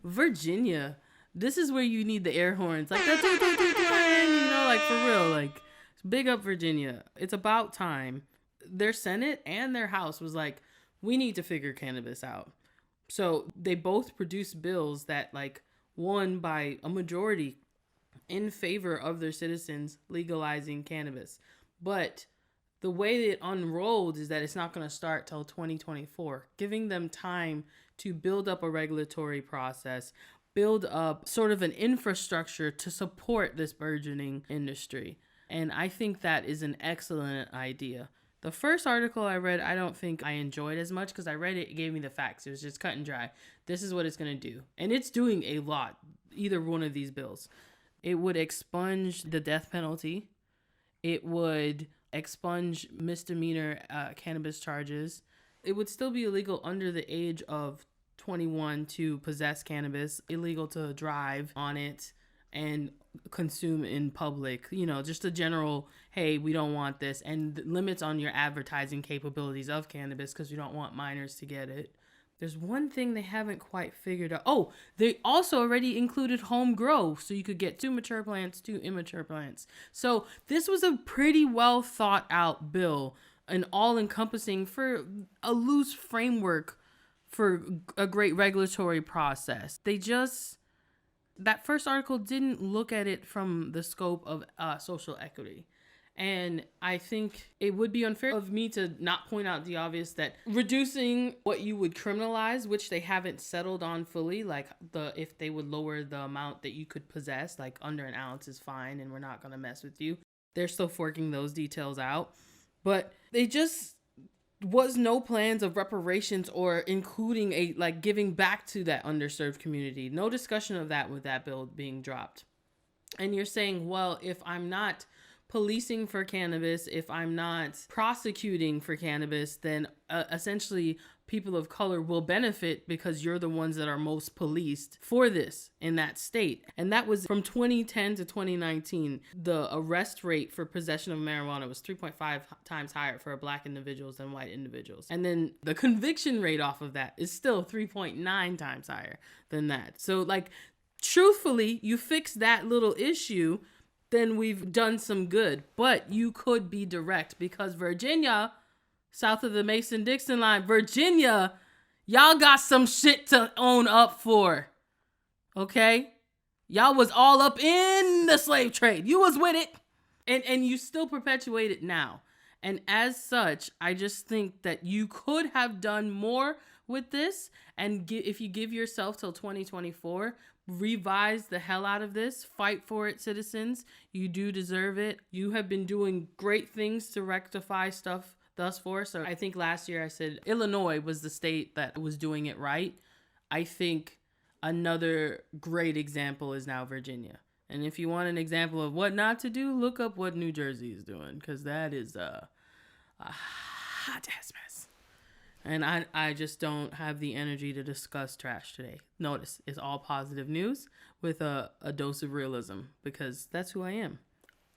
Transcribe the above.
Virginia, this is where you need the air horns. Like, you know, like, for real. Like, big up Virginia. It's about time. Their Senate and their House was like, we need to figure cannabis out. So they both produced bills that, like, won by a majority in favor of their citizens legalizing cannabis. But the way it unrolled is that it's not going to start till 2024, giving them time to build up a regulatory process, build up sort of an infrastructure to support this burgeoning industry. And I think that is an excellent idea. The first article I read, I don't think I enjoyed as much because I read it, it gave me the facts. It was just cut and dry. This is what it's going to do. And it's doing a lot, either one of these bills. It would expunge the death penalty. It would expunge misdemeanor cannabis charges. It would still be illegal under the age of 21 to possess cannabis, illegal to drive on it and consume in public, you know, just a general, hey, we don't want this, and limits on your advertising capabilities of cannabis because you don't want minors to get it. There's one thing they haven't quite figured out. Oh, they also already included home grow, so you could get 2 mature plants, 2 immature plants. So this was a pretty well thought out bill, and all encompassing for a loose framework for a great regulatory process. That first article didn't look at it from the scope of social equity. And I think it would be unfair of me to not point out the obvious that reducing what you would criminalize, which they haven't settled on fully, like if they would lower the amount that you could possess, like under an ounce is fine and we're not going to mess with you. They're still forking those details out. But they just was no plans of reparations or including giving back to that underserved community. No discussion of that with that bill being dropped. And you're saying, well, if I'm not policing for cannabis, if I'm not prosecuting for cannabis, then essentially people of color will benefit because you're the ones that are most policed for this in that state. And that was from 2010 to 2019. The arrest rate for possession of marijuana was 3.5 times higher for Black individuals than white individuals. And then the conviction rate off of that is still 3.9 times higher than that. So, like, truthfully, you fix that little issue, then we've done some good. But you could be direct because Virginia, south of the Mason-Dixon line, Virginia, y'all got some shit to own up for. Okay? Y'all was all up in the slave trade. You was with it. And you still perpetuate it now. And as such, I just think that you could have done more with this. And if you give yourself till 2024, revise the hell out of this. Fight for it, citizens. You do deserve it. You have been doing great things to rectify stuff thus far. So I think last year I said Illinois was the state that was doing it right. I think another great example is now Virginia. And if you want an example of what not to do, look up what New Jersey is doing, because that is a hot ass mess. And I just don't have the energy to discuss trash today. Notice, it's all positive news with a dose of realism, because that's who I am.